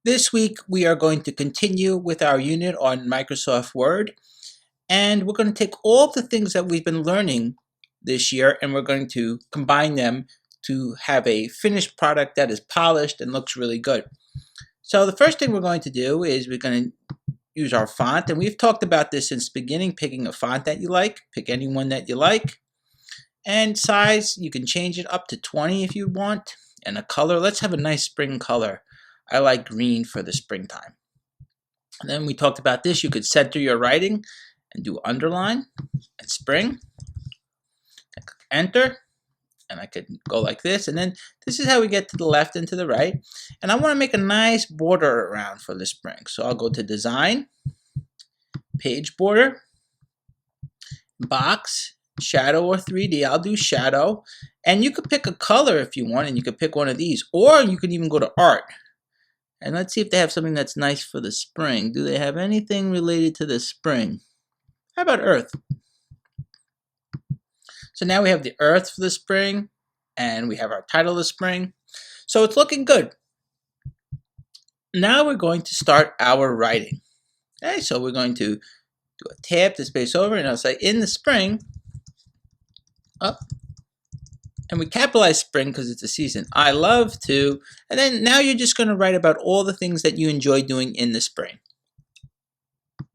This week we are going to continue with our unit on Microsoft Word, and we're going to take all the things that we've been learning this year and we're going to combine them to have a finished product that is polished and looks really good. So the first thing we're going to do is we're going to use our font, and we've talked about this since the beginning. Picking a font that you like, pick any one that you like, and size you can change it up to 20 if you want, and a color, let's have a nice spring color. I like green for the springtime. And then we talked about this, you could center your writing and do underline and spring. I click enter, and I could go like this, and then this is how we get to the left and to the right. And I want to make a nice border around for the spring, so I'll go to design, page border, box, shadow or 3D. I'll do shadow, and you could pick a color if you want, and you could pick one of these, or you could even go to art. And let's see if they have something that's nice for the spring. Do they have anything related to the spring? How about earth? So now we have the earth for the spring, and we have our title of the spring. So it's looking good. Now we're going to start our writing. Okay, so we're going to do a tab to space over, and I'll say in the spring, up. And we capitalize spring because it's a season. I love to, and then now you're just going to write about all the things that you enjoy doing in the spring.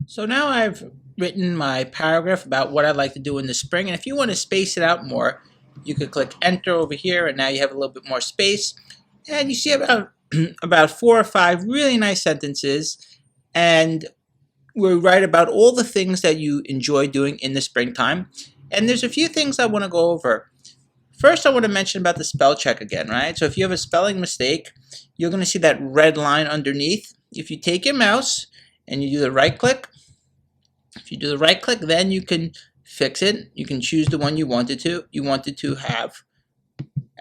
So now I've written my paragraph about what I'd like to do in the spring, and if you want to space it out more, you could click enter over here, and now you have a little bit more space, and you see about about 4 or 5 really nice sentences, and we write about all the things that you enjoy doing in the springtime. And there's a few things I want to go over. First, I want to mention about the spell check again, right? So if you have a spelling mistake, you're going to see that red line underneath. If you take your mouse and you do the right click, if you do the right click, then you can fix it. You can choose the one you wanted to have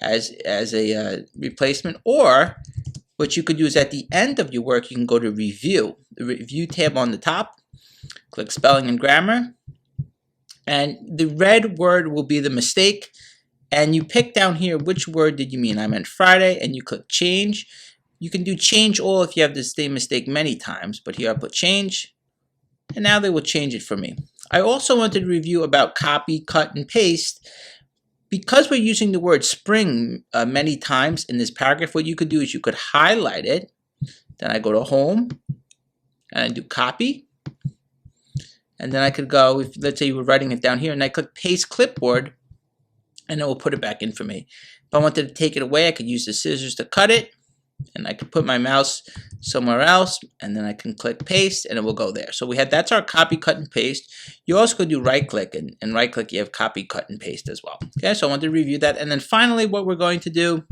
as a replacement, or what you could do is at the end of your work, you can go to review, the review tab on the top, click spelling and grammar, and the red word will be the mistake. And you pick down here, which word did you mean? I meant Friday, and you click change. You can do change all if you have the same mistake many times, but here I put change, and now they will change it for me. I also wanted to review about copy, cut, and paste. Because we're using the word spring many times in this paragraph, what you could do is you could highlight it. Then I go to home, and I do copy. And then I could go, if let's say you were writing it down here, and I click paste clipboard, and it will put it back in for me. If I wanted to take it away, I could use the scissors to cut it, and I could put my mouse somewhere else, and then I can click paste, and it will go there. So that's our copy, cut, and paste. You also could do right click, and right click you have copy, cut, and paste as well. Okay, so I want to review that. And then finally what we're going to do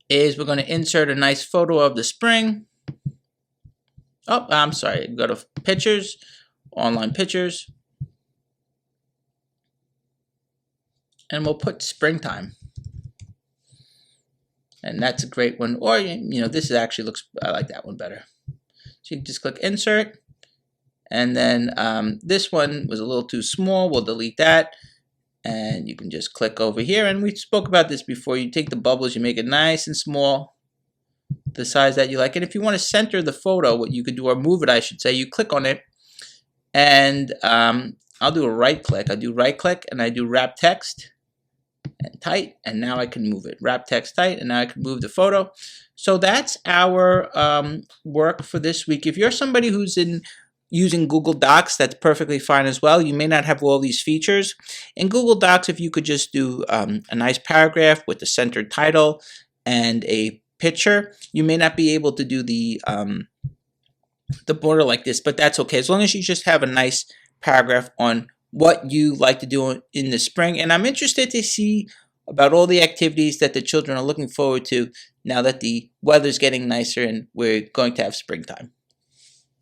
is we're going to insert a nice photo of the spring. Oh, I'm sorry, go to pictures, online pictures, and we'll put springtime. And that's a great one. Or, this actually looks, I like that one better. So you can just click insert. And then this one was a little too small. We'll delete that. And you can just click over here. And we spoke about this before. You take the bubbles, you make it nice and small, the size that you like. And if you want to center the photo, what you could do, or move it, I should say, you click on it. And I'll do a right click. I do right click, and I do wrap text and tight, and now I can move it. Wrap text tight, and now I can move the photo. So that's our work for this week. If you're somebody who's using Google Docs, that's perfectly fine as well. You may not have all these features. In Google Docs, if you could just do a nice paragraph with the centered title and a picture, you may not be able to do the border like this, but that's okay. As long as you just have a nice paragraph on what you like to do in the spring. And I'm interested to see about all the activities that the children are looking forward to now that the weather's getting nicer and we're going to have springtime.